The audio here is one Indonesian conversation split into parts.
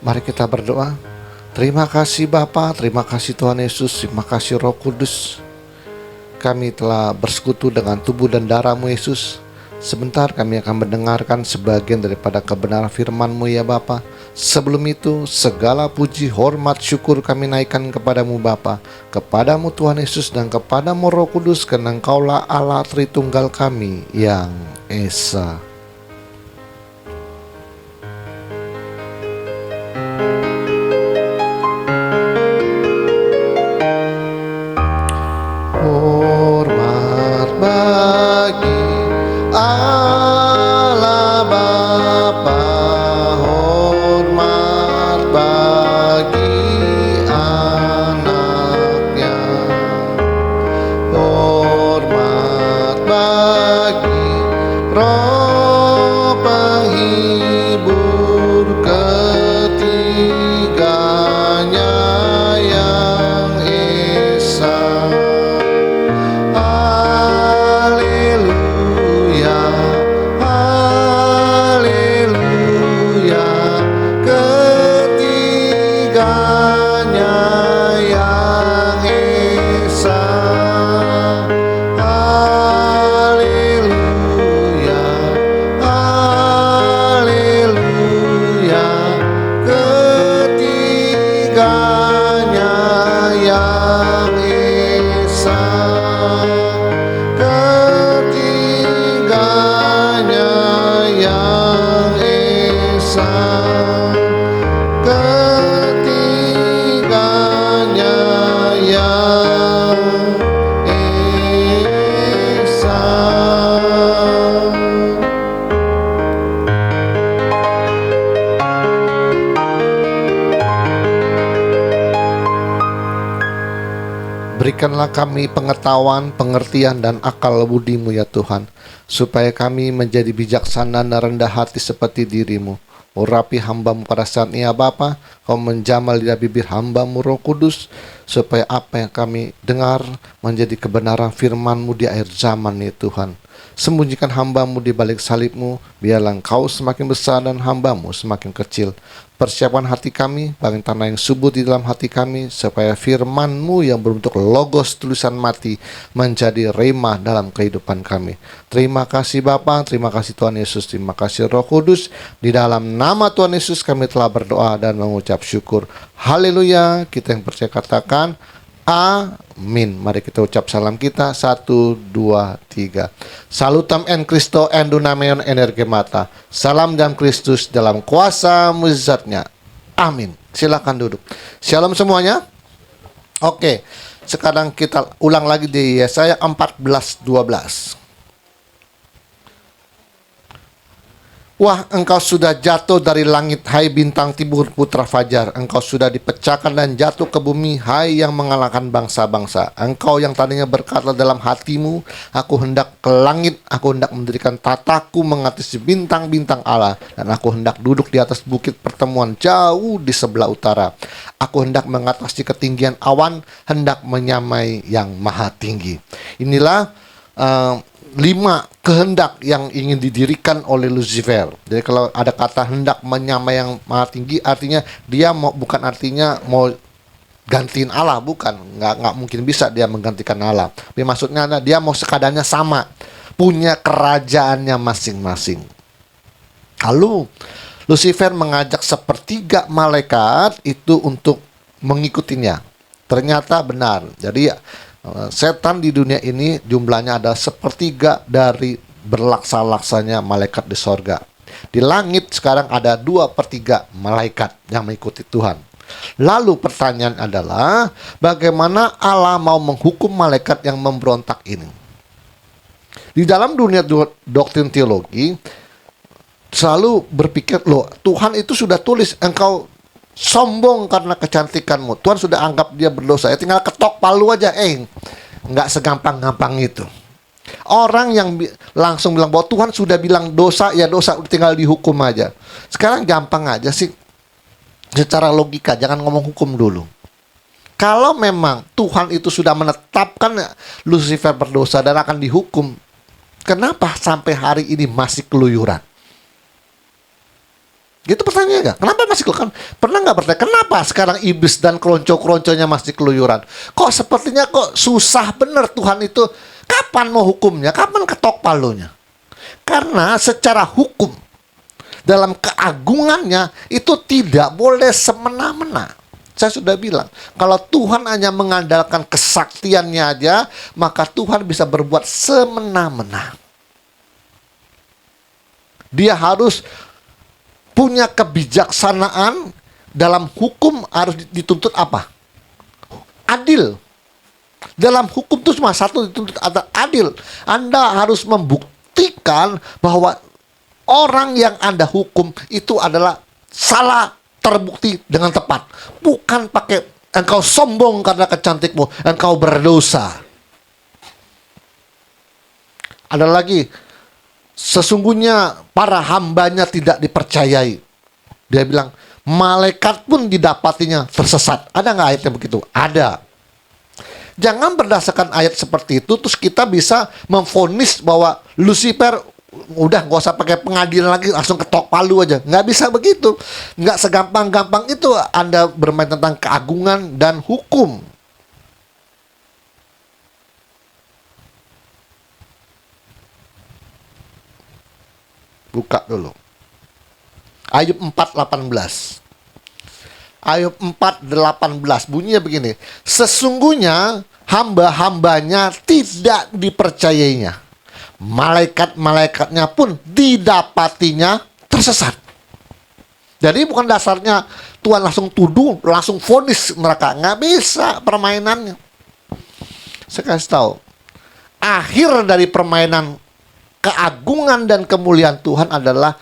Mari kita berdoa. Terima kasih Bapa, terima kasih Tuhan Yesus, terima kasih Roh Kudus. Kami telah bersekutu dengan tubuh dan darah-Mu Yesus. Sebentar kami akan mendengarkan sebagian daripada kebenaran firman-Mu ya Bapa. Sebelum itu, segala puji, hormat, syukur kami naikkan kepadamu Bapa, kepadamu Tuhan Yesus, dan kepadamu Roh Kudus, karena Engkaulah Allah Tritunggal kami yang Esa. Hormat bagi Allah Bapa, hormat bagi anaknya, hormat bagi Roh penghibur ketiganya yang Esa. Haleluya, haleluya, ketiganya yang Esa. Haleluya, haleluya, ketiganya yang Esa. Ketiganya yang Esa, ketiganya yang Esa. Berikanlah kami pengetahuan, pengertian, dan akal budi-Mu ya Tuhan, supaya kami menjadi bijaksana dan rendah hati seperti diri-Mu. Urapi hamba-Mu pada saat ini ya Bapa, Kau menjamal lidah bibir hamba-Mu Roh Kudus, supaya apa yang kami dengar menjadi kebenaran firman-Mu di akhir zaman ya Tuhan. Sembunyikan hamba-Mu di balik salib-Mu, biarlah Engkau semakin besar dan hamba-Mu semakin kecil. Persiapkan hati kami, bangun tanah yang subur di dalam hati kami, supaya firman-Mu yang berbentuk logos tulisan mati menjadi rema dalam kehidupan kami. Terima kasih Bapa, terima kasih Tuhan Yesus, terima kasih Roh Kudus. Di dalam nama Tuhan Yesus kami telah berdoa dan mengucap syukur. Haleluya. Kita yang percaya katakan amin. Mari kita ucap salam kita. 1, 2, 3. Salutam en Christo en dunameon energemata. Salam dalam Kristus dalam kuasa mujizatnya. Amin. Silakan duduk. Shalom semuanya. Oke, sekarang kita ulang lagi di Yesaya 14:12. Wah, engkau sudah jatuh dari langit, hai bintang timur putra fajar. Engkau sudah dipecahkan dan jatuh ke bumi, hai yang mengalahkan bangsa-bangsa. Engkau yang tadinya berkata dalam hatimu, aku hendak ke langit, aku hendak mendirikan tataku mengatasi bintang-bintang Allah, dan aku hendak duduk di atas bukit pertemuan jauh di sebelah utara. Aku hendak mengatasi ketinggian awan, hendak menyamai yang maha tinggi. Inilah 5 kehendak yang ingin didirikan oleh Lucifer. Jadi kalau ada kata hendak menyamai yang maha tinggi, artinya dia mau, bukan artinya mau gantiin Allah, bukan. Nggak mungkin bisa dia menggantikan Allah. Tapi maksudnya dia mau sekadarnya sama, punya kerajaannya masing-masing. Lalu Lucifer mengajak sepertiga malaikat itu untuk mengikutinya. Ternyata benar. Jadi setan di dunia ini jumlahnya adalah sepertiga dari berlaksa-laksanya malaikat di sorga. Di langit sekarang ada 2/3 malaikat yang mengikuti Tuhan. Lalu pertanyaan adalah, bagaimana Allah mau menghukum malaikat yang memberontak ini? Di dalam dunia doktrin teologi selalu berpikir, loh, Tuhan itu sudah tulis engkau sombong karena kecantikanmu. Tuhan sudah anggap dia berdosa, ya tinggal ketok palu aja. Nggak segampang-gampang itu. Orang yang langsung bilang bahwa Tuhan sudah bilang dosa, ya dosa, tinggal dihukum aja. Sekarang gampang aja sih, secara logika, jangan ngomong hukum dulu. Kalau memang Tuhan itu sudah menetapkan Lucifer berdosa dan akan dihukum, kenapa sampai hari ini masih keluyuran? Gitu pertanyaannya nggak? Kenapa masih keluyuran? Pernah nggak bertanya, kenapa sekarang iblis dan kelonco-kelonconya masih keluyuran? Kok sepertinya kok susah bener Tuhan itu. Kapan mau hukumnya? Kapan ketok palunya? Karena secara hukum, dalam keagungannya itu tidak boleh semena-mena. Saya sudah bilang, kalau Tuhan hanya mengandalkan kesaktiannya aja, maka Tuhan bisa berbuat semena-mena. Dia harus punya kebijaksanaan. Dalam hukum harus dituntut apa? Adil. Dalam hukum itu cuma satu, dituntut adil. Anda harus membuktikan bahwa orang yang Anda hukum itu adalah salah, terbukti dengan tepat. Bukan pakai engkau sombong karena kecantikmu, engkau berdosa. Ada lagi, sesungguhnya para hambanya tidak dipercayai. Dia bilang, malaikat pun didapatinya tersesat. Ada nggak ayatnya begitu? Ada. Jangan berdasarkan ayat seperti itu terus kita bisa memvonis bahwa Lucifer udah nggak usah pakai pengadilan lagi, langsung ketok palu aja. Nggak bisa begitu. Nggak segampang-gampang itu Anda bermain tentang keagungan dan hukum. Buka dulu Ayub 4:18. Ayub 4:18 bunyinya begini. Sesungguhnya hamba-hambanya tidak dipercayainya, malaikat-malaikatnya pun didapatinya tersesat. Jadi bukan dasarnya Tuhan langsung tuduh, langsung vonis mereka. Nggak bisa permainannya. Saya kasih tahu, akhir dari permainan keagungan dan kemuliaan Tuhan adalah,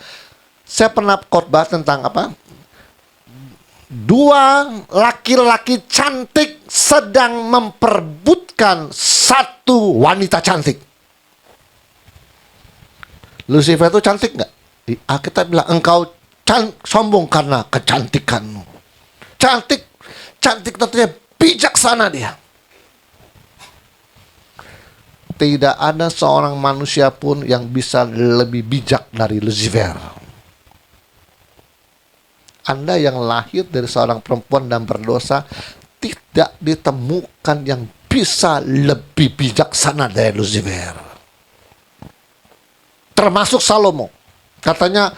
saya pernah khotbah tentang apa? Dua laki-laki cantik sedang memperebutkan satu wanita cantik. Lucifer itu cantik nggak? Kita bilang engkau sombong karena kecantikanmu. Cantik tentunya bijaksana dia. Tidak ada seorang manusia pun yang bisa lebih bijak dari Lucifer. Anda yang lahir dari seorang perempuan dan berdosa, tidak ditemukan yang bisa lebih bijaksana dari Lucifer. Termasuk Salomo. Katanya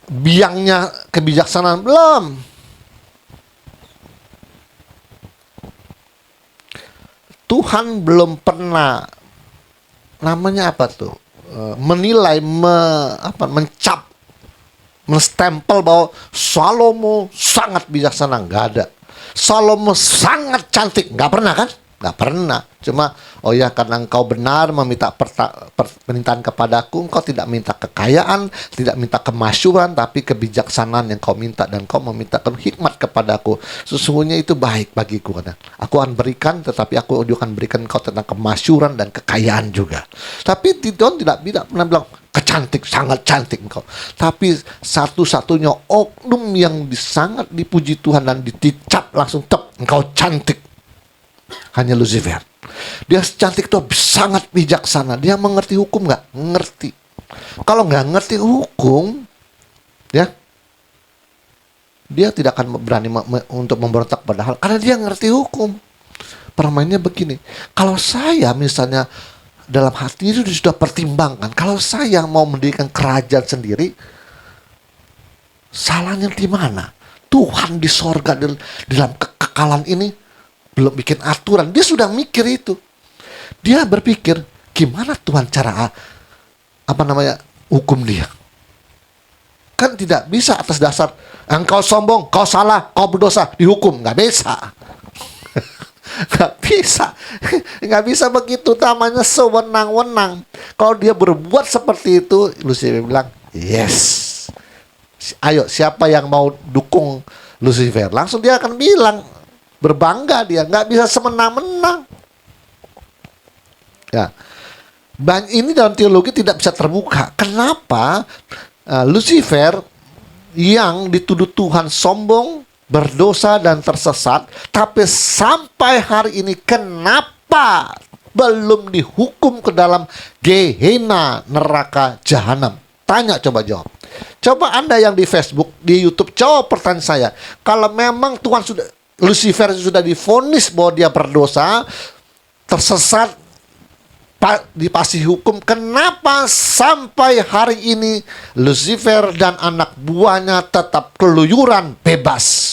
biangnya kebijaksanaan. Belum. Tuhan belum pernah, namanya apa tuh, menilai, mencap, menstempel bahwa Salomo sangat bijaksana. Nggak ada. Salomo sangat cantik. Nggak pernah kan? Nggak pernah. Cuma, oh ya, karena engkau benar meminta permintaan kepadaku, engkau tidak minta kekayaan, tidak minta kemasyhuran, tapi kebijaksanaan yang kau minta, dan kau memintakan hikmat kepadaku. Sesungguhnya itu baik bagiku. Aku akan berikan, tetapi aku juga akan berikan engkau tentang kemasyhuran dan kekayaan juga. Tapi Tidon tidak pernah bilang, kecantik, sangat cantik engkau. Tapi satu-satunya oknum yang sangat dipuji Tuhan dan dicap langsung engkau cantik, hanya Lucifer. Dia cantik itu sangat bijaksana. Dia mengerti hukum nggak? Ngerti. Kalau nggak ngerti hukum, ya, dia tidak akan berani untuk memberontak padahal, karena dia ngerti hukum. Permainnya begini. Kalau saya misalnya dalam hati itu sudah pertimbangkan, kalau saya mau mendirikan kerajaan sendiri, salahnya di mana? Tuhan di sorga dalam kekekalan ini belum bikin aturan. Dia sudah mikir itu. Dia berpikir gimana Tuhan cara hukum dia. Kan tidak bisa atas dasar engkau sombong, kau salah, kau berdosa, dihukum. Nggak bisa. Nggak bisa begitu. Namanya sewenang-wenang. Kalau dia berbuat seperti itu, Lucifer bilang yes. Ayo, siapa yang mau dukung Lucifer? Langsung dia akan bilang, berbangga dia. Nggak bisa semena-mena. Ya, ini dalam teologi tidak bisa terbuka. Kenapa Lucifer yang dituduh Tuhan sombong, berdosa dan tersesat, tapi sampai hari ini kenapa belum dihukum ke dalam Gehenna, neraka jahanam? Tanya, coba jawab. Coba Anda yang di Facebook, di YouTube, coba pertanyaan saya. Kalau memang Tuhan sudah, Lucifer sudah divonis bahwa dia berdosa, tersesat, dipasih hukum, kenapa sampai hari ini Lucifer dan anak buahnya tetap keluyuran bebas?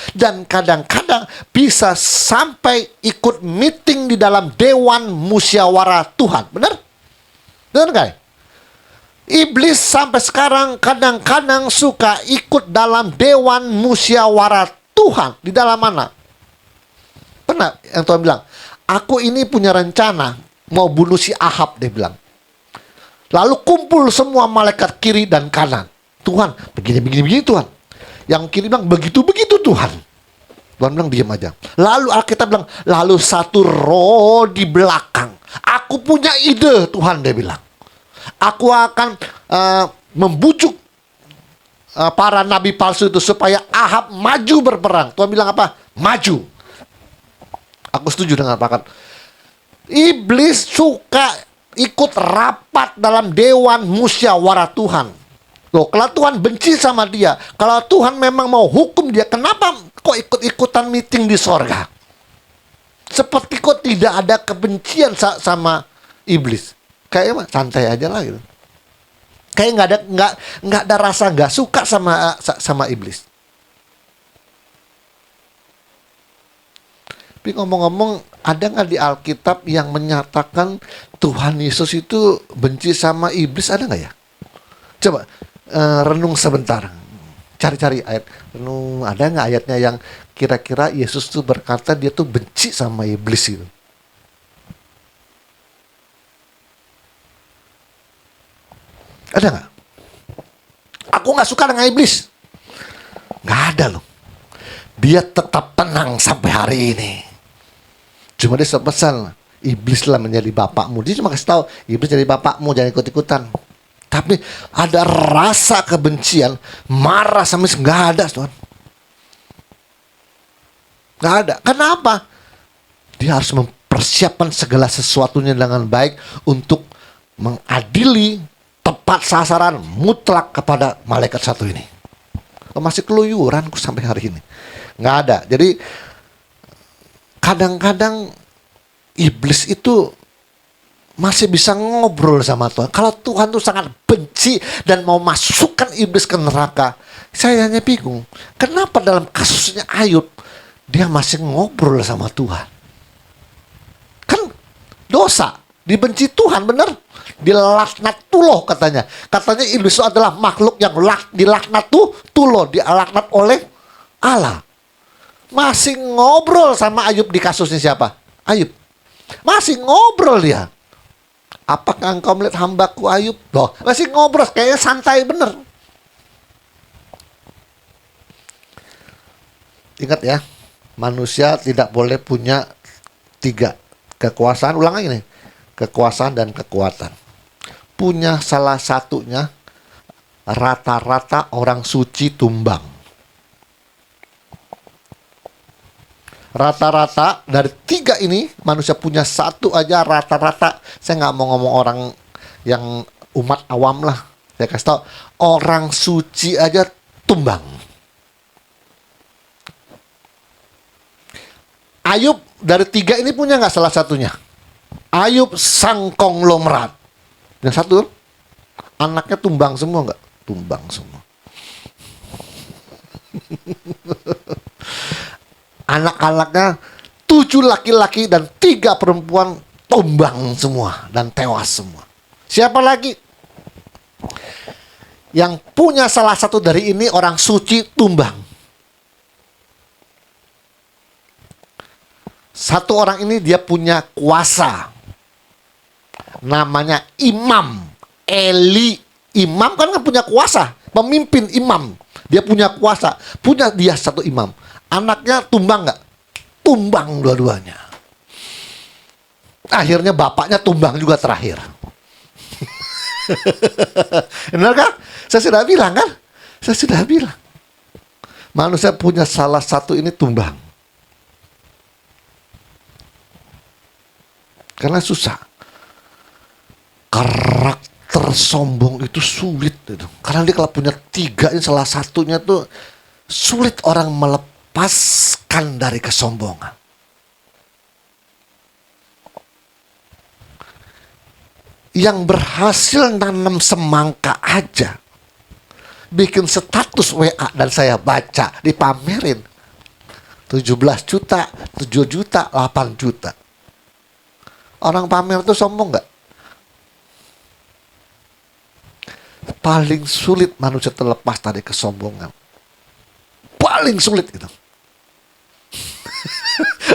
Dan kadang-kadang bisa sampai ikut meeting di dalam Dewan Musyawarah Tuhan. Benar? Benar nggak? Iblis sampai sekarang kadang-kadang suka ikut dalam Dewan Musyawarah Tuhan. Di dalam mana? Pernah yang Tuhan bilang, aku ini punya rencana mau bunuh si Ahab, dia bilang. Lalu kumpul semua malaikat kiri dan kanan. Tuhan, begini Tuhan. Yang kiri bilang, begitu Tuhan. Tuhan bilang, diam aja. Lalu Alkitab bilang, lalu satu roh di belakang. Aku punya ide, Tuhan, dia bilang. Aku akan membujuk para nabi palsu itu supaya Ahab maju berperang. Tuhan bilang apa? Maju. Aku setuju dengan pakat. Iblis suka ikut rapat dalam Dewan Musyawarah Tuhan. Loh, kalau Tuhan benci sama dia, kalau Tuhan memang mau hukum dia, kenapa kok ikut-ikutan meeting di sorga? Seperti kok tidak ada kebencian sama iblis. Kayaknya santai aja lah gitu. Kayak nggak ada rasa nggak suka sama iblis. Tapi ngomong-ngomong, ada nggak di Alkitab yang menyatakan Tuhan Yesus itu benci sama iblis? Ada nggak ya? Coba renung sebentar. Cari-cari ayat. Renung, ada nggak ayatnya yang kira-kira Yesus tuh berkata dia tuh benci sama iblis gitu? Ada nggak? Aku nggak suka dengan iblis. Nggak ada loh. Dia tetap tenang sampai hari ini. Cuma dia pesan, iblis lah menjadi bapakmu. Dia cuma kasih tahu, iblis jadi bapakmu, jangan ikut-ikutan. Tapi ada rasa kebencian, marah sama iblis, nggak ada, Tuhan. Nggak ada. Kenapa? Dia harus mempersiapkan segala sesuatunya dengan baik untuk mengadili tepat sasaran mutlak kepada malaikat satu ini. Masih keluyuranku sampai hari ini. Nggak ada. Jadi kadang-kadang iblis itu masih bisa ngobrol sama Tuhan. Kalau Tuhan tuh sangat benci dan mau masukkan iblis ke neraka, saya hanya bingung. Kenapa dalam kasusnya Ayub dia masih ngobrol sama Tuhan? Kan dosa, dibenci Tuhan, benar? Dilaknat tuloh katanya. Katanya iblis itu adalah makhluk yang dilaknat tuloh, dilaknat oleh Allah. Masih ngobrol sama Ayub di kasusnya siapa? Ayub. Masih ngobrol dia. Apakah engkau melihat hambaku Ayub? Loh, masih ngobrol, kayaknya santai bener. Ingat ya, manusia tidak boleh punya 3 kekuasaan. Ulang lagi nih, kekuasaan dan kekuatan. Punya salah satunya, rata-rata orang suci tumbang. Rata-rata dari 3 ini, manusia punya satu aja rata-rata. Saya nggak mau ngomong orang yang umat awam lah. Saya kasih tahu, orang suci aja tumbang. Ayub dari 3 ini punya nggak salah satunya? Ayub sang konglomerat. Yang satu, anaknya tumbang semua nggak? Tumbang semua. Anak-anaknya 7 laki-laki dan 3 perempuan tumbang semua dan tewas semua. Siapa lagi? Yang punya salah satu dari ini orang suci tumbang. Satu orang ini dia punya kuasa. Namanya imam. Eli. Imam kan punya kuasa. Pemimpin imam. Dia punya kuasa. Punya dia satu imam. Anaknya tumbang nggak? Tumbang dua-duanya. Akhirnya bapaknya tumbang juga terakhir. Benar kan? Saya sudah bilang kan? Saya sudah bilang. Manusia punya salah satu ini tumbang. Karena susah. Karakter tersombong itu sulit gitu. Karena dia kalau punya 3 ini salah satunya tuh sulit orang melepaskan dari kesombongan. Yang berhasil nanam semangka aja bikin status WA dan saya baca dipamerin 17 juta, 7 juta, 8 juta. Orang pamer tuh sombong nggak? Paling sulit manusia terlepas dari kesombongan. Paling sulit itu.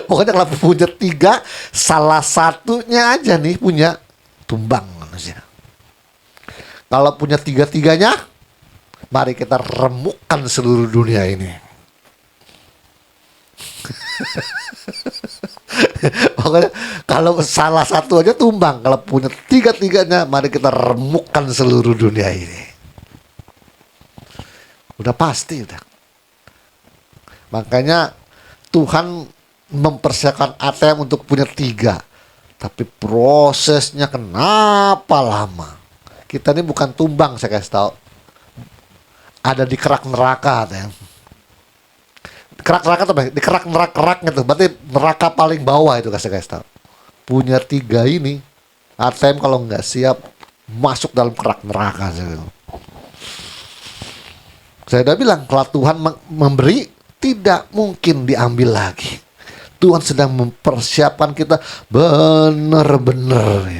Pokoknya kalau punya 3, salah satunya aja nih punya, tumbang manusia. Kalau punya 3-tiganya, mari kita remukkan seluruh dunia ini. Pokoknya kalau salah satu aja tumbang, kalau punya 3-tiganya, mari kita remukkan seluruh dunia ini. Udah pasti udah. Makanya Tuhan mempersiapkan ATM untuk punya 3, tapi prosesnya kenapa lama? Kita ini bukan tumbang, saya kasih tahu. Ada di kerak neraka ATM. Kerak neraka tuh di kerak keraknya tuh, berarti neraka paling bawah itu kasih tahu. Punya 3 ini ATM kalau nggak siap masuk dalam kerak neraka. Saya udah bilang kalau Tuhan memberi tidak mungkin diambil lagi. Tuhan sedang mempersiapkan kita benar-benar.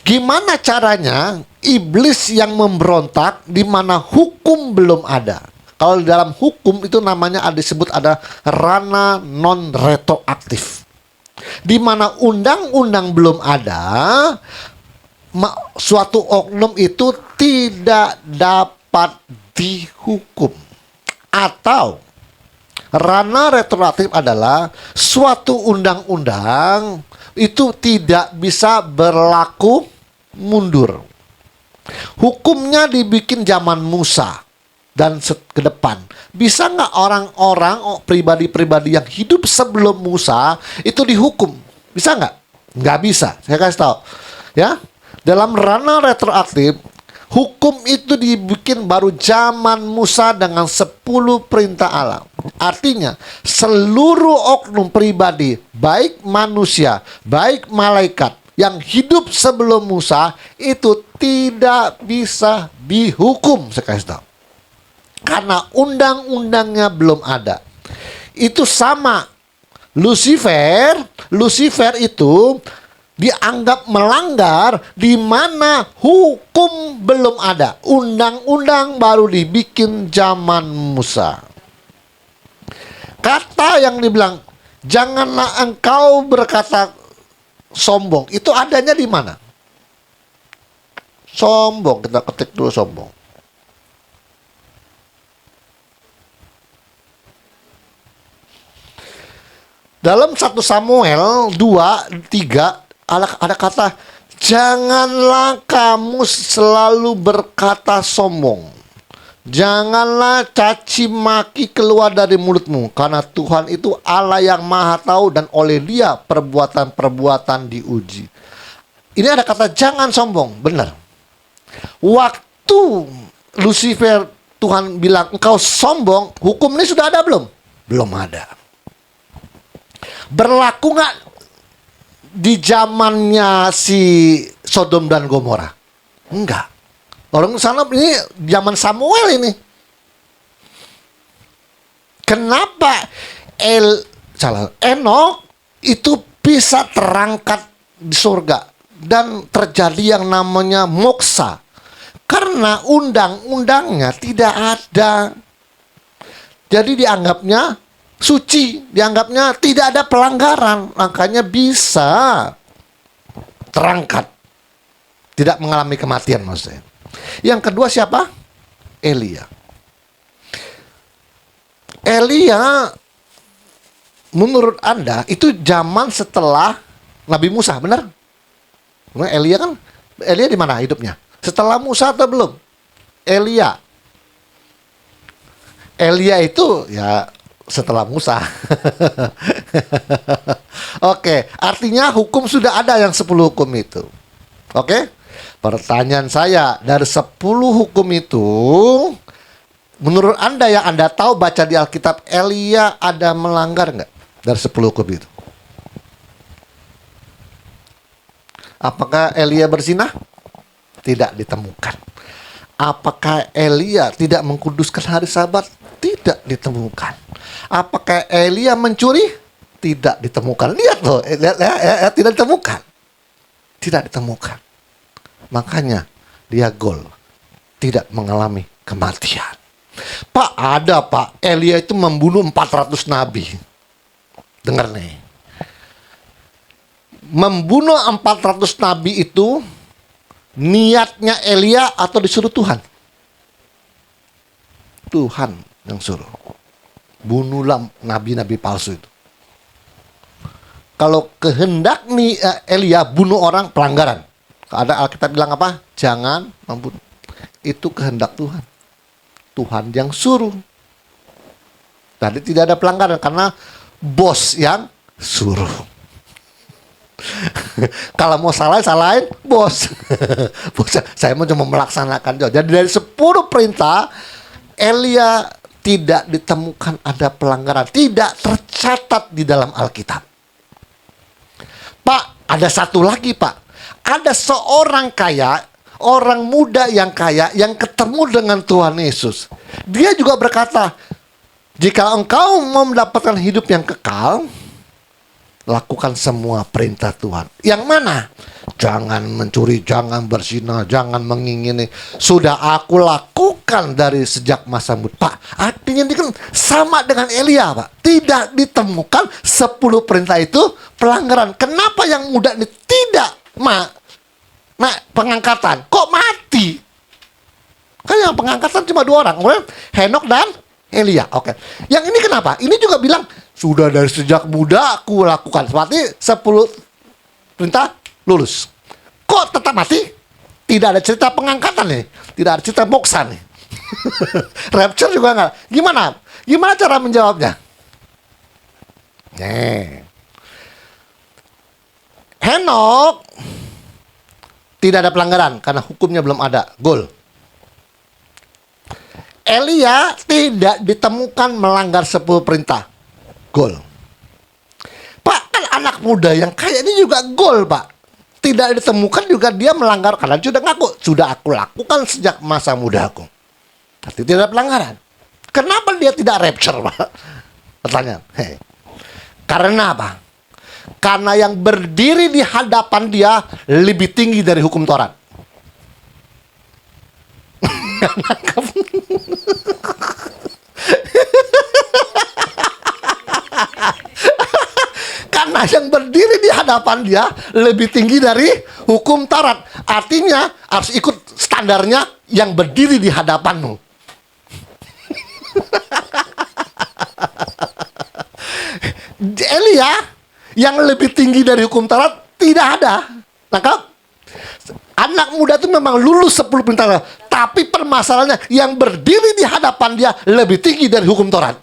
Gimana caranya iblis yang memberontak di mana hukum belum ada? Kalau di dalam hukum itu namanya disebut ada ranah non retroaktif. Di mana undang-undang belum ada, suatu oknum itu tidak dapat dihukum. Atau ranah retroaktif adalah suatu undang-undang itu tidak bisa berlaku mundur. Hukumnya dibikin zaman Musa dan ke depan. Bisa nggak orang-orang, pribadi-pribadi yang hidup sebelum Musa itu dihukum? Bisa nggak? Nggak bisa. Saya kasih tahu. Ya, dalam ranah retroaktif, hukum itu dibikin baru zaman Musa dengan 10 perintah Allah. Artinya, seluruh oknum pribadi, baik manusia, baik malaikat, yang hidup sebelum Musa itu tidak bisa dihukum, saya kasih tahu. Karena undang-undangnya belum ada. Itu sama Lucifer itu dianggap melanggar di mana hukum belum ada. Undang-undang baru dibikin zaman Musa. Kata yang dibilang, janganlah engkau berkata sombong, itu adanya di mana? Sombong, kita ketik dulu sombong. Dalam 1 Samuel 2:3 ada kata, janganlah kamu selalu berkata sombong. Janganlah caci maki keluar dari mulutmu, karena Tuhan itu Allah yang maha tahu dan oleh Dia perbuatan-perbuatan diuji. Ini ada kata jangan sombong, benar. Waktu Lucifer Tuhan bilang engkau sombong, hukum ini sudah ada belum? Belum ada. Berlaku nggak di zamannya si Sodom dan Gomora? Enggak. Orang sana ini zaman Samuel ini. Kenapa Enok itu bisa terangkat di surga dan terjadi yang namanya moksa? Karena undang-undangnya tidak ada. Jadi dianggapnya suci, dianggapnya tidak ada pelanggaran, makanya bisa terangkat, tidak mengalami kematian maksudnya. Yang kedua siapa? Elia. Elia menurut Anda itu zaman setelah Nabi Musa, benar? Elia kan, Elia di mana hidupnya? Setelah Musa atau belum? Elia itu ya setelah Musa. Oke, artinya hukum sudah ada yang 10 hukum itu. Oke? Pertanyaan saya, dari 10 hukum itu, menurut Anda yang Anda tahu baca di Alkitab, Elia ada melanggar nggak dari 10 hukum itu? Apakah Elia berzina? Tidak ditemukan. Apakah Elia tidak mengkuduskan hari Sabat? Tidak ditemukan. Apakah Elia mencuri? Tidak ditemukan. Lihat loh, tidak ditemukan. Tidak ditemukan. Makanya dia gol, tidak mengalami kematian. Pak, ada Pak, Elia itu membunuh 400 nabi. Dengar nih. Membunuh 400 nabi itu niatnya Elia atau disuruh Tuhan? Tuhan yang suruh. Bunuhlah nabi-nabi palsu itu. Kalau kehendak nih Elia bunuh orang, pelanggaran. Ada Alkitab bilang apa? Jangan membunuh. Itu kehendak Tuhan. Tuhan yang suruh. Tadi tidak ada pelanggaran karena bos yang suruh. Kalau mau salahin bos. Bos, saya mau cuma melaksanakan. Jadi dari 10 perintah, Elia tidak ditemukan ada pelanggaran, tidak tercatat di dalam Alkitab. Pak, ada satu lagi Pak. Ada seorang kaya, orang muda yang kaya, yang ketemu dengan Tuhan Yesus. Dia juga berkata, jika engkau mau mendapatkan hidup yang kekal, lakukan semua perintah Tuhan. Yang mana? Jangan mencuri, jangan berzina, jangan mengingini. Sudah aku lakukan dari sejak masa muda. Pak, artinya ini kan sama dengan Elia, Pak. Tidak ditemukan 10 perintah itu pelanggaran. Kenapa yang muda ini tidak pengangkatan? Kok mati? Kan yang pengangkatan cuma 2 orang. Kemudian Henok dan Elia. Oke. Yang ini kenapa? Ini juga bilang, sudah dari sejak muda aku lakukan. Berarti 10 perintah lulus. Kok tetap mati? Tidak ada cerita pengangkatan nih. Tidak ada cerita moksa nih. Rapture juga enggak. Gimana? Gimana cara menjawabnya? Henok tidak ada pelanggaran karena hukumnya belum ada. Gol. Elia tidak ditemukan melanggar 10 perintah. Gol. Pak, kan anak muda yang kaya ini juga gol, Pak. Tidak ditemukan juga dia melanggar karena sudah ngaku, sudah aku lakukan sejak masa muda aku. Tapi tidak ada pelanggaran. Kenapa dia tidak rapture, Pak? Pertanyaan. Karena apa? Karena yang berdiri di hadapan dia lebih tinggi dari hukum Taurat. Karena yang berdiri di hadapan dia lebih tinggi dari hukum Taurat. Artinya harus ikut standarnya yang berdiri di hadapanmu. Elia yang lebih tinggi dari hukum Taurat tidak ada. Nangkap? Anak muda itu memang lulus 10 perintah, tapi permasalahannya yang berdiri di hadapan dia lebih tinggi dari hukum Taurat.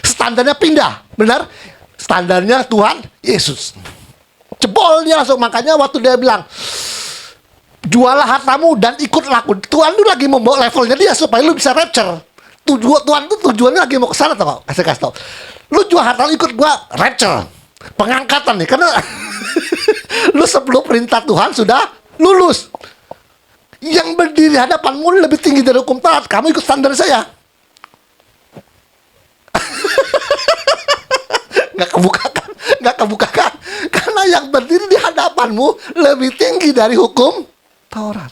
Standarnya pindah, benar? Standarnya Tuhan Yesus. Jebol dia langsung. Makanya waktu dia bilang, jualah hartamu dan ikutlah aku. Tuhan itu lagi membawa levelnya dia supaya lu bisa rapture. Tuhan itu tujuannya lagi mau ke sana, tau gak? Kasih tau. Lu jual harta lu ikut gua rapture. Pengangkatan nih, karena lu 10 perintah Tuhan sudah lulus. Yang berdiri hadapanmu lebih tinggi dari hukum Taurat. Kamu ikut standar saya. Nggak kebukakan. Karena yang berdiri di hadapanmu lebih tinggi dari hukum Taurat.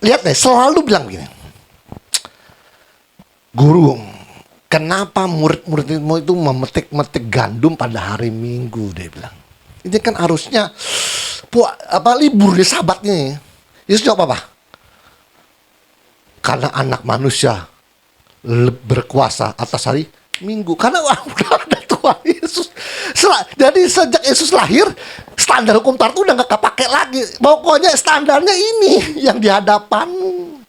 Lihat nih, selalu bilang begini. Guru, kenapa murid-muridmu itu memetik-metik gandum pada hari Minggu? Dia bilang. Ini kan harusnya libur di Sabatnya. Yesus jawab apa? Karena anak manusia berkuasa atas hari Minggu. Karena udah ada Tuhan Yesus. Jadi sejak Yesus lahir, standar hukum Taurat udah gak kepake lagi. Pokoknya standarnya ini yang di hadapanmu.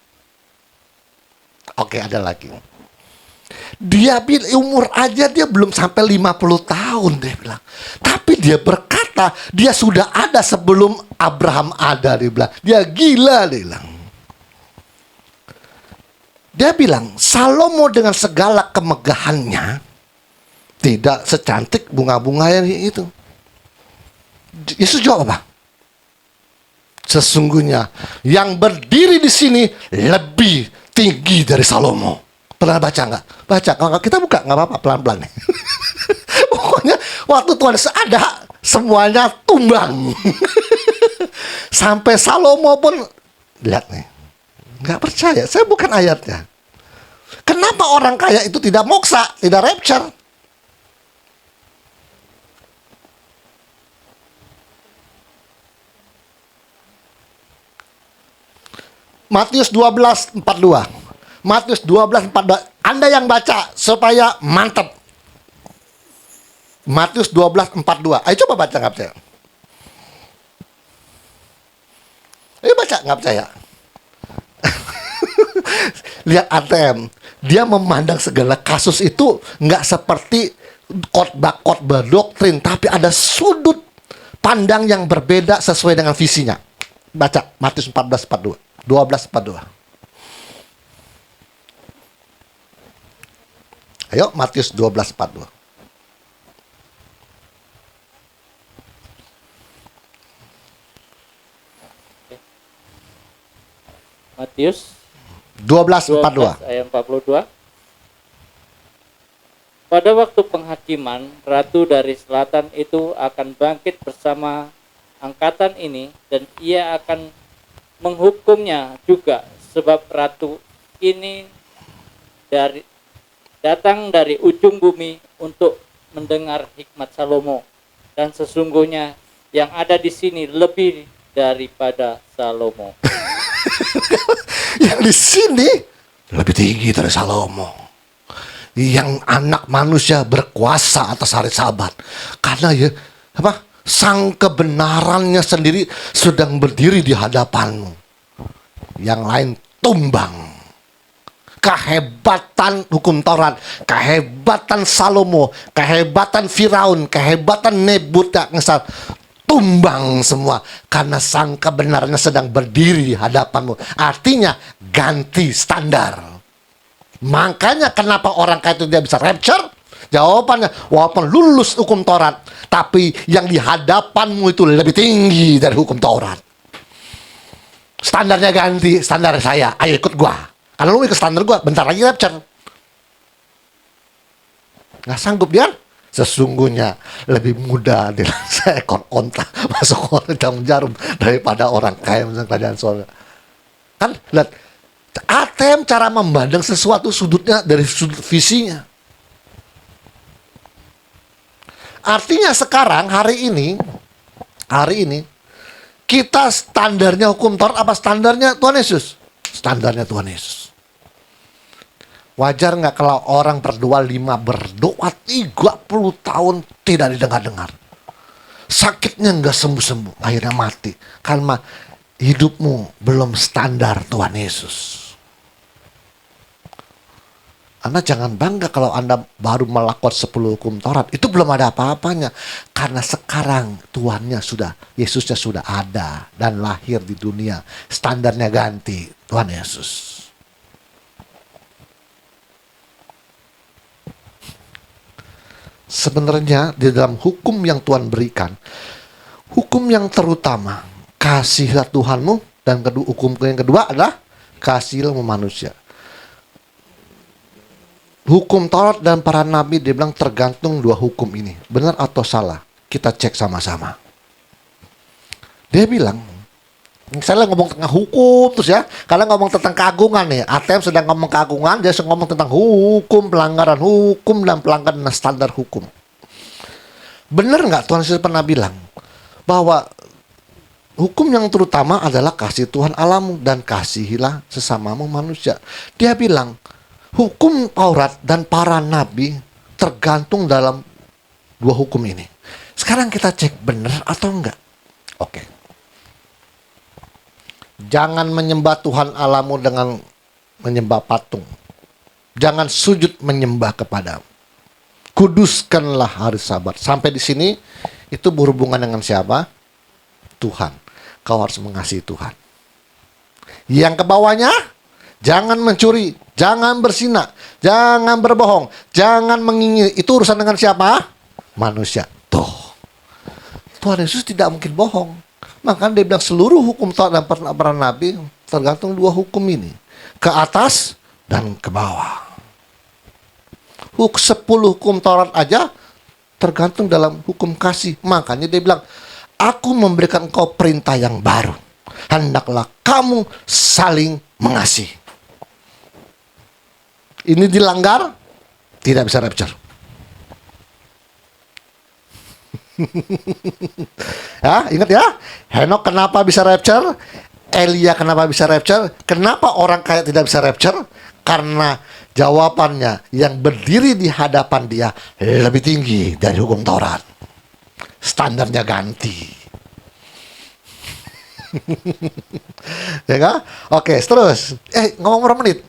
Oke, ada lagi. Dia bilang umur aja dia belum sampai 50 tahun dia bilang. Tapi dia berkata dia sudah ada sebelum Abraham ada, dia bilang. Dia gila, dia bilang. Dia bilang Salomo dengan segala kemegahannya tidak secantik bunga-bunga yang itu. Yesus jawab apa? Sesungguhnya yang berdiri di sini lebih tinggi dari Salomo. Pernah baca nggak? Baca. Kalau kita buka nggak apa-apa, pelan-pelan. Pokoknya waktu Tuhan ada semuanya tumbang. Sampai Salomo pun lihat nih, nggak percaya. Saya bukan ayatnya. Kenapa orang kaya itu tidak moksa, tidak rapture? Matius 12:42. Matius 12:42. Anda yang baca supaya mantap. Matius 12:42. Ayo coba baca, nggak percaya? Ayo baca, nggak percaya? Lihat ATM. Dia memandang segala kasus itu nggak seperti khotbah-khotbah doktrin, tapi ada sudut pandang yang berbeda sesuai dengan visinya. Baca Matius 14:42. 12:42. Ayo Matius 12:42. Matius 12:42. 12 ayat 42. Pada waktu penghakiman, ratu dari selatan itu akan bangkit bersama angkatan ini, dan ia akan menghukumnya juga, sebab ratu ini datang dari ujung bumi untuk mendengar hikmat Salomo, dan sesungguhnya yang ada di sini lebih daripada Salomo. Yang di sini lebih tinggi dari Salomo. Yang anak manusia berkuasa atas hari Sabat. Karena ya apa? Sang kebenarannya sendiri sedang berdiri di hadapanmu. Yang lain tumbang. Kehebatan hukum Taurat, kehebatan Salomo, kehebatan Firaun, kehebatan Nebukadnezar tumbang semua karena sang kebenarannya sedang berdiri di hadapanmu. Artinya ganti standar. Makanya kenapa orang kaya itu dia bisa rapture? Jawabannya, walaupun lulus hukum Taurat, tapi yang di hadapanmu itu lebih tinggi dari hukum Taurat. Standarnya ganti, standar saya. Ayo ikut gua. Kalau lu ikut standar gua, bentar lagi rapture. Nggak sanggup dia? Sesungguhnya lebih mudah dengan seekor onta masuk orang jarum daripada orang kaya masuk kerajaan surga. Kan lihat ATM cara memandang sesuatu sudutnya dari sudut visinya. Artinya sekarang hari ini kita standarnya hukum Taurat apa standarnya Tuhan Yesus? Standarnya Tuhan Yesus. Wajar nggak kalau orang berdoa 5 berdoa 30 tahun tidak didengar-dengar. Sakitnya nggak sembuh-sembuh, akhirnya mati. Karena hidupmu belum standar Tuhan Yesus. Anda jangan bangga kalau Anda baru melakukan 10 hukum Taurat. Itu belum ada apa-apanya. Karena sekarang Tuhannya sudah, Yesusnya sudah ada dan lahir di dunia. Standarnya ganti, Tuhan Yesus. Sebenarnya di dalam hukum yang Tuhan berikan, hukum yang terutama, kasihlah Tuhanmu, dan hukum yang kedua adalah kasihlah manusia. Hukum Taurat dan para nabi dia bilang tergantung 2 hukum ini. Benar atau salah? Kita cek sama-sama. Dia bilang, saya ngomong tentang hukum terus ya. Kalian ngomong tentang keagungan nih. ATM sedang ngomong keagungan, dia sedang ngomong tentang hukum, pelanggaran hukum, dan pelanggaran standar hukum. Benar nggak Tuhan Yesus pernah bilang bahwa hukum yang terutama adalah kasih Tuhan Allahmu dan kasihilah sesamamu manusia. Dia bilang hukum Taurat dan para nabi tergantung dalam 2 hukum ini. Sekarang kita cek benar atau enggak. Oke. Jangan menyembah Tuhan Allahmu dengan menyembah patung. Jangan sujud menyembah kepadamu. Kuduskanlah hari Sabat. Sampai di sini itu berhubungan dengan siapa? Tuhan. Kau harus mengasihi Tuhan. Yang ke bawahnya, jangan mencuri, jangan berzina, jangan berbohong, jangan mengingini. Itu urusan dengan siapa? Manusia. Tuh. Tuhan Yesus tidak mungkin bohong. Makanya dia bilang seluruh hukum Taurat dan para nabi tergantung dua hukum ini. Ke atas dan ke bawah. 10 hukum Taurat aja tergantung dalam hukum kasih. Makanya dia bilang, aku memberikan engkau perintah yang baru. Hendaklah kamu saling mengasihi. Ini dilanggar, tidak bisa rapture. Ya, ingat ya. Henok kenapa bisa rapture? Elia kenapa bisa rapture? Kenapa orang kaya tidak bisa rapture? Karena jawabannya yang berdiri di hadapan dia lebih tinggi dari hukum Taurat. Standarnya ganti. Ya kan? Oke, terus. Ngomong berapa menit?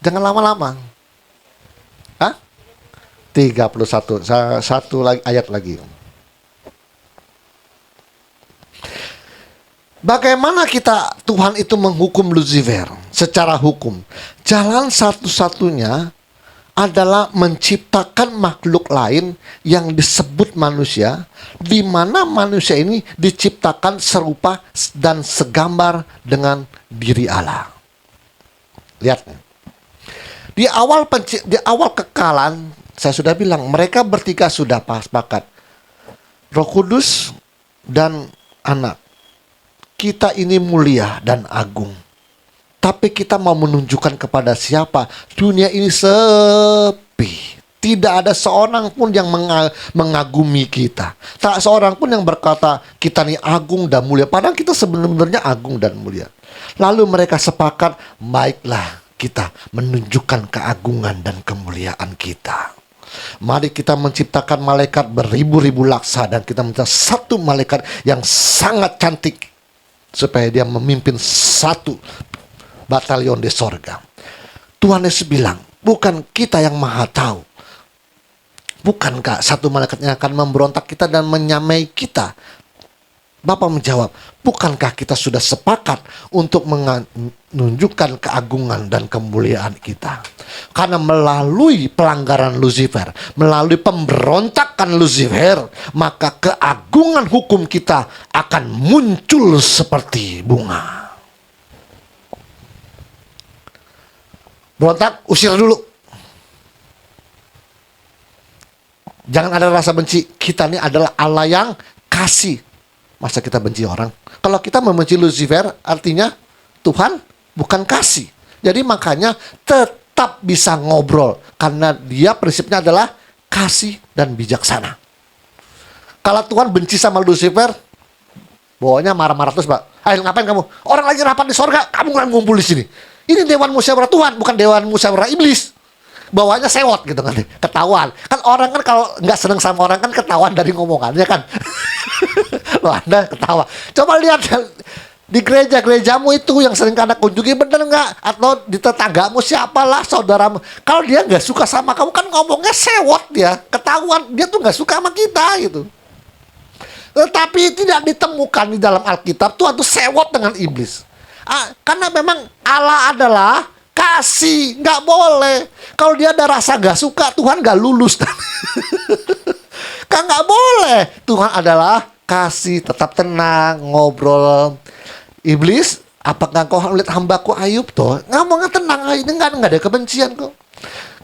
Jangan lama-lama. Hah? 31. Satu lagi ayat lagi. Bagaimana Tuhan itu menghukum Lucifer secara hukum? Jalan satu-satunya adalah menciptakan makhluk lain yang disebut manusia, di mana manusia ini diciptakan serupa dan segambar dengan diri Allah. Lihat. Di awal kekalan, saya sudah bilang mereka bertiga sudah sepakat. Roh Kudus dan Anak. Kita ini mulia dan agung. Tapi kita mau menunjukkan kepada siapa? Dunia ini sepi. Tidak ada seorang pun yang mengagumi kita. Tak seorang pun yang berkata kita ini agung dan mulia. Padahal kita sebenarnya agung dan mulia. Lalu mereka sepakat, baiklah kita menunjukkan keagungan dan kemuliaan kita. Mari kita menciptakan malaikat beribu-ribu laksa dan kita menciptakan satu malaikat yang sangat cantik supaya dia memimpin satu batalion di sorga. Tuhan Yesus bilang, bukan kita yang maha tahu. Bukankah satu malaikat yang akan memberontak kita dan menyamai kita? Bapa menjawab, bukankah kita sudah sepakat untuk menunjukkan keagungan dan kemuliaan kita? Karena melalui pelanggaran Lucifer, melalui pemberontakan Lucifer, maka keagungan hukum kita akan muncul seperti bunga. Berontak, usir dulu. Jangan ada rasa benci. Kita ini adalah Allah yang kasih. Masa kita benci orang? Kalau kita membenci Lucifer, artinya Tuhan bukan kasih. Jadi makanya tetap bisa ngobrol. Karena dia prinsipnya adalah kasih dan bijaksana. Kalau Tuhan benci sama Lucifer, bawanya marah-marah terus, Pak. Ayo ngapain kamu? Orang lagi rapat di sorga, kamu nggak ngumpul di sini. Ini dewan musyawarah Tuhan, bukan dewan musyawarah iblis. Bawahnya sewot gitu kan, ketahuan. Kan orang kan kalau nggak seneng sama orang kan ketahuan dari ngomongannya kan. Loh, Anda ketawa. Coba lihat di gereja-gerejamu itu yang sering Anda kunjungi, bener nggak? Atau di tetanggamu siapalah saudaramu. Kalau dia nggak suka sama kamu kan ngomongnya sewot dia, ketahuan dia tuh nggak suka sama kita gitu. Tetapi tidak ditemukan di dalam Alkitab Tuhan tuh sewot dengan iblis. Karena memang Allah adalah kasih, nggak boleh. Kalau dia ada rasa nggak suka, Tuhan nggak lulus. Kan nggak boleh. Tuhan adalah kasih, tetap tenang, ngobrol. Iblis, apakah kau melihat hambaku Ayub tuh? Ngomongnya tenang, ini nggak ada kebencian kok.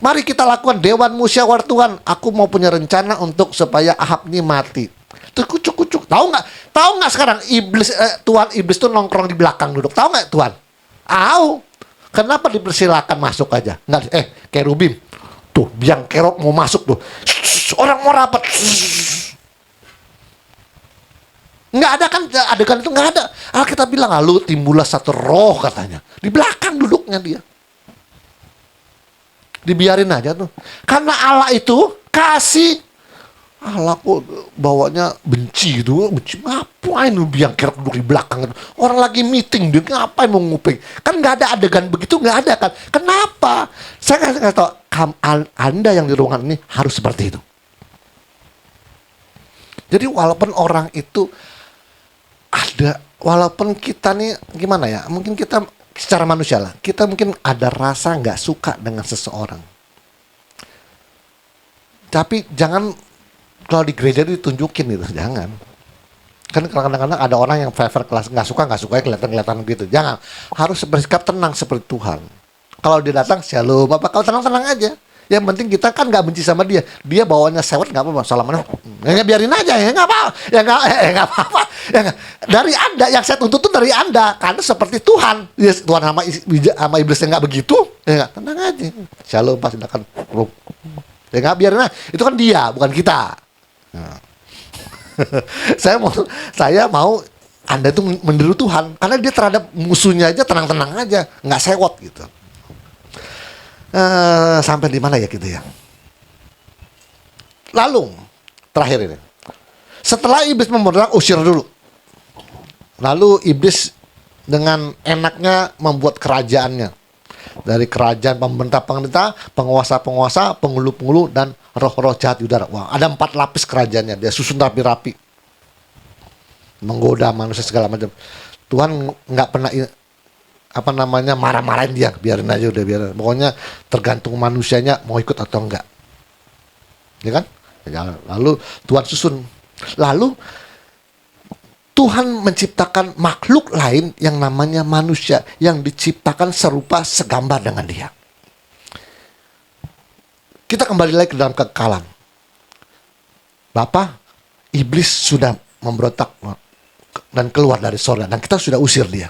Mari kita lakukan dewan musyawarah Tuhan. Aku mau punya rencana untuk supaya Ahab ini mati. Kucuk-kucuk. Tahu nggak sekarang Tuhan iblis tuh nongkrong di belakang duduk. Tahu nggak Tuhan? Tahu. Kenapa dipersilakan masuk aja? Nggak, kerubim. Tuh, biang kerok mau masuk tuh. Orang mau rapat. Nggak ada kan adegan itu, nggak ada. Kita bilang, lalu timbullah satu roh katanya. Di belakang duduknya dia. Dibiarin aja tuh. Karena Allah itu kasih. Alah kok bawanya benci gitu, benci ngapain lu biangker duduk di belakang itu? Orang lagi meeting dia ngapain mau nguping? Kan nggak ada adegan begitu, nggak ada kan? Kenapa? Saya nggak tahu. Anda yang di ruangan ini harus seperti itu. Jadi walaupun orang itu ada, walaupun kita nih gimana ya? Mungkin kita secara manusia lah, kita mungkin ada rasa nggak suka dengan seseorang. Tapi jangan kalau di gereja ditunjukin gitu, jangan. Kan kadang-kadang ada orang yang favor kelas nggak suka ya kelihatan gitu. Jangan, harus bersikap tenang seperti Tuhan. Kalau dia datang shalom, apa kalau tenang-tenang aja. Yang penting kita kan nggak benci sama dia. Dia bawanya sewot nggak apa-apa, salamannya ya biarin aja ya nggak apa, nggak apa-apa. Ya, nggak. Dari Anda yang saya tuntut itu dari Anda, karena seperti Tuhan. Ya, Tuhan sama iblisnya nggak begitu, ya nggak, tenang aja. Shalom pas silakan. Ya nggak, biarin aja. Itu kan dia, bukan kita. Nah. saya mau Anda itu meniru Tuhan karena dia terhadap musuhnya aja tenang-tenang aja, nggak sewot gitu. Sampai di mana ya gitu ya. Lalu terakhir ini, setelah iblis memberontak, usir dulu. Lalu iblis dengan enaknya membuat kerajaannya. Dari kerajaan pemerintah-pemerintah, penguasa-penguasa, penghulu-penghulu, dan roh-roh jahat di udara. Wah, ada 4 lapis kerajaannya. Dia susun rapi-rapi. Menggoda manusia segala macam. Tuhan nggak pernah marah-marahin dia. Biarin aja udah, biarin. Pokoknya tergantung manusianya mau ikut atau enggak. Ya kan? Lalu Tuhan susun. Lalu Tuhan menciptakan makhluk lain yang namanya manusia yang diciptakan serupa segambar dengan dia. Kita kembali lagi ke dalam kekekalan. Bapa, iblis sudah memberontak dan keluar dari sorga dan kita sudah usir dia.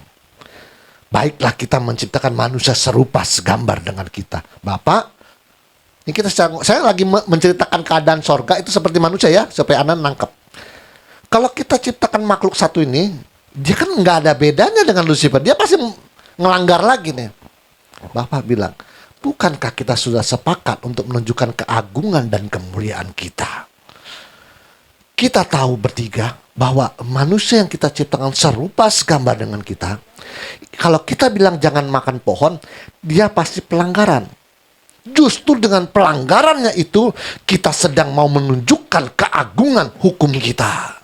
Baiklah kita menciptakan manusia serupa segambar dengan kita. Bapa, ini saya lagi menceritakan keadaan sorga itu seperti manusia ya, supaya Anda nangkep. Kalau kita ciptakan makhluk satu ini, dia kan nggak ada bedanya dengan Lucifer. Dia pasti ngelanggar lagi nih. Bapak bilang, bukankah kita sudah sepakat untuk menunjukkan keagungan dan kemuliaan kita? Kita tahu bertiga bahwa manusia yang kita ciptakan serupa segambar dengan kita. Kalau kita bilang jangan makan pohon, dia pasti pelanggaran. Justru dengan pelanggarannya itu, kita sedang mau menunjukkan keagungan hukum kita.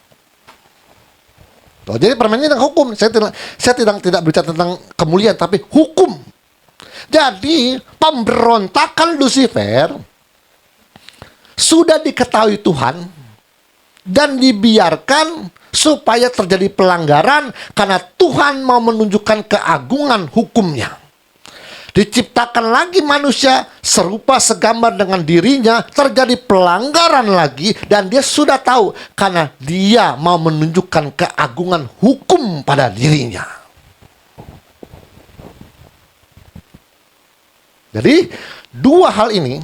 Tuh, jadi permainnya tentang hukum. Saya tidak berbicara tentang kemuliaan, tapi hukum. Jadi pemberontakan Lucifer sudah diketahui Tuhan dan dibiarkan supaya terjadi pelanggaran karena Tuhan mau menunjukkan keagungan hukumnya. Diciptakan lagi manusia serupa segambar dengan dirinya, terjadi pelanggaran lagi, dan dia sudah tahu karena dia mau menunjukkan keagungan hukum pada dirinya. Jadi dua hal ini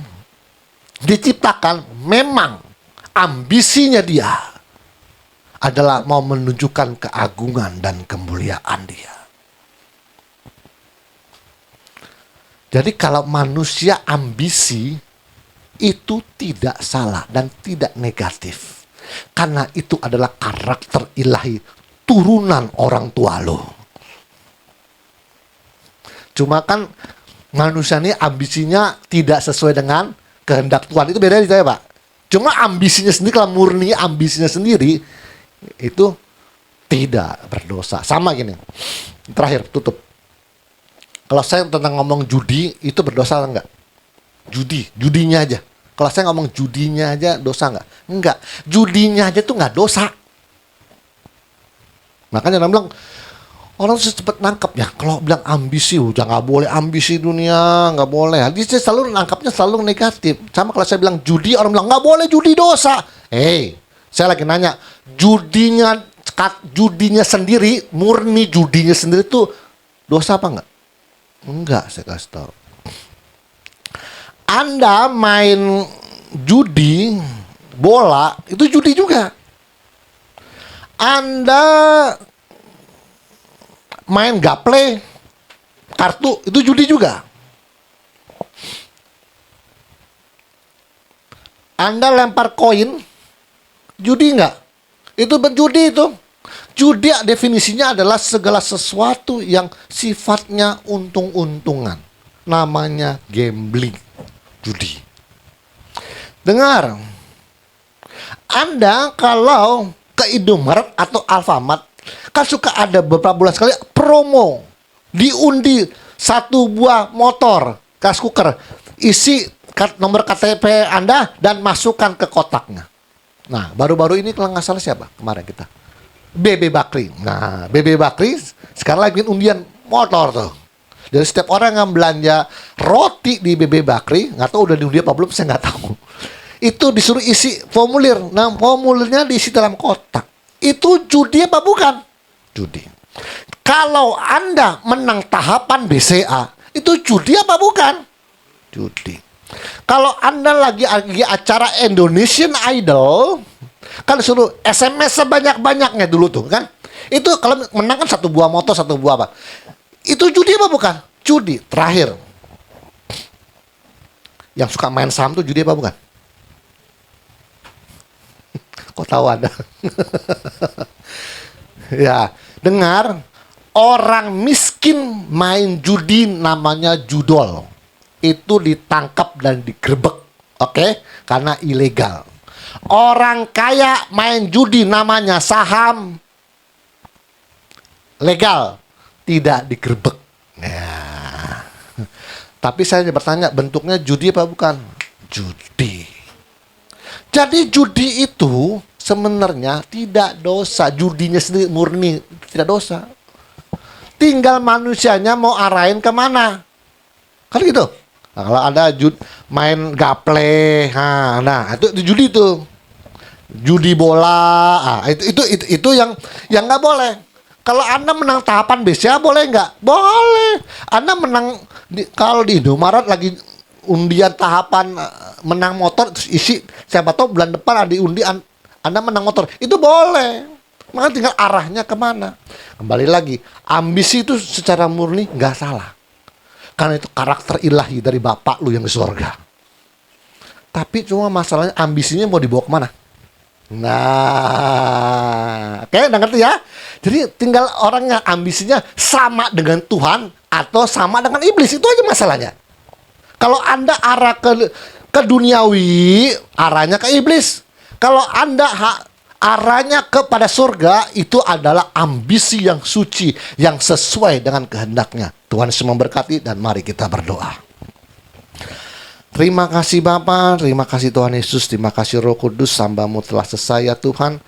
diciptakan, memang ambisinya dia adalah mau menunjukkan keagungan dan kemuliaan dia. Jadi kalau manusia ambisi itu tidak salah dan tidak negatif. Karena itu adalah karakter ilahi turunan orang tua lo. Cuma kan manusia ini ambisinya tidak sesuai dengan kehendak Tuhan. Itu beda ya Pak. Cuma ambisinya sendiri, kalau murni ambisinya sendiri, itu tidak berdosa. Sama gini, terakhir tutup. Kalau saya tentang ngomong judi, itu berdosa enggak? Judinya aja. Kalau saya ngomong judinya aja, dosa enggak? Enggak. Judinya aja tuh enggak dosa. Makanya orang bilang, orang cepat nangkep ya. Kalau bilang ambisi, udah nggak boleh ambisi dunia, nggak boleh. Dia selalu nangkapnya selalu negatif. Sama kalau saya bilang judi, orang bilang nggak boleh judi, dosa. Saya lagi nanya, judinya sendiri, murni judinya sendiri tuh dosa apa enggak? Enggak, saya kasih tahu. Anda main judi bola itu judi juga. Anda main gaple kartu itu judi juga. Anda lempar koin Judi nggak? Itu berjudi itu. Judi definisinya adalah segala sesuatu yang sifatnya untung-untungan. Namanya gambling, judi. Dengar, Anda kalau ke Indomaret atau Alfamart, kan suka ada beberapa bulan sekali promo. Diundi satu buah motor, gas cooker. Isi nomor KTP Anda dan masukkan ke kotaknya. Nah, baru-baru ini kalau nggak salah siapa? Kemarin kita. BB Bakri. Nah, BB Bakri sekarang lagi undian motor tuh. Jadi setiap orang yang belanja roti di BB Bakri, nggak tahu udah diundi apa belum, saya nggak tahu. Itu disuruh isi formulir. Nah, formulirnya diisi dalam kotak. Itu judi apa bukan? Judi. Kalau Anda menang tahapan BCA, itu judi apa bukan? Judi. Kalau Anda lagi acara Indonesian Idol, kan suruh SMS sebanyak-banyaknya dulu tuh kan. Itu kalau menang kan satu buah motor, satu buah apa. Itu judi apa bukan? Judi. Terakhir. Yang suka main saham tuh judi apa bukan? Kok tahu Anda? Ya, dengar, orang miskin main judi namanya judol. Itu ditangkap dan digerebek, oke? Karena ilegal. Orang kaya main judi namanya saham, legal, tidak digerebek. Ya. Tapi saya bertanya, bentuknya judi apa bukan? Judi. Jadi judi itu sebenarnya tidak dosa. Judinya sendiri murni tidak dosa. Tinggal manusianya mau arahin kemana. Kan gitu. Nah, kalau ada main gaple, nah itu judi tuh. Judi bola, itu yang nggak boleh. Kalau Anda menang tahapan BCA boleh nggak? Boleh. Anda menang kalau di Indomaret lagi undian tahapan menang motor, terus isi siapa tahu bulan depan ada diundi Anda menang motor, itu boleh. Maka tinggal arahnya kemana. Kembali lagi, ambisi itu secara murni nggak salah. Karena itu karakter ilahi dari Bapak lu yang di surga. Tapi cuma masalahnya ambisinya mau dibawa kemana? Nah, oke, udah ngerti ya? Jadi tinggal orang yang ambisinya sama dengan Tuhan atau sama dengan iblis, itu aja masalahnya. Kalau Anda arah ke duniawi, arahnya ke iblis. Kalau Anda arahnya kepada surga, itu adalah ambisi yang suci, yang sesuai dengan kehendaknya. Tuhan Yesus memberkati dan mari kita berdoa. Terima kasih Bapa, terima kasih Tuhan Yesus, terima kasih Roh Kudus, hamba-Mu telah selesai ya Tuhan.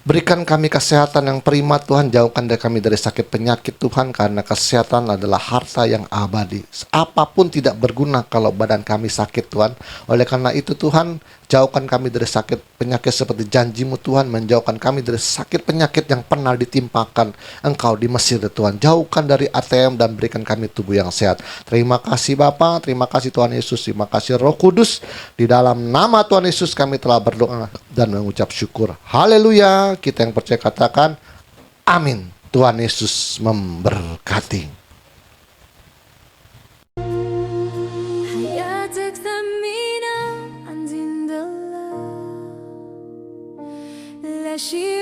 Berikan kami kesehatan yang prima Tuhan, jauhkan dari kami dari sakit penyakit Tuhan, karena kesehatan adalah harta yang abadi. Apapun tidak berguna kalau badan kami sakit Tuhan. Oleh karena itu Tuhan, jauhkan kami dari sakit penyakit seperti janji-Mu Tuhan, menjauhkan kami dari sakit penyakit yang pernah ditimpakan Engkau di Mesir Tuhan. Jauhkan dari ATM dan berikan kami tubuh yang sehat. Terima kasih Bapa, terima kasih Tuhan Yesus, terima kasih Roh Kudus. Di dalam nama Tuhan Yesus kami telah berdoa dan mengucap syukur. Haleluya. Kita yang percaya katakan amin. Tuhan Yesus memberkati. حياتك ثمينة عندي لا شيء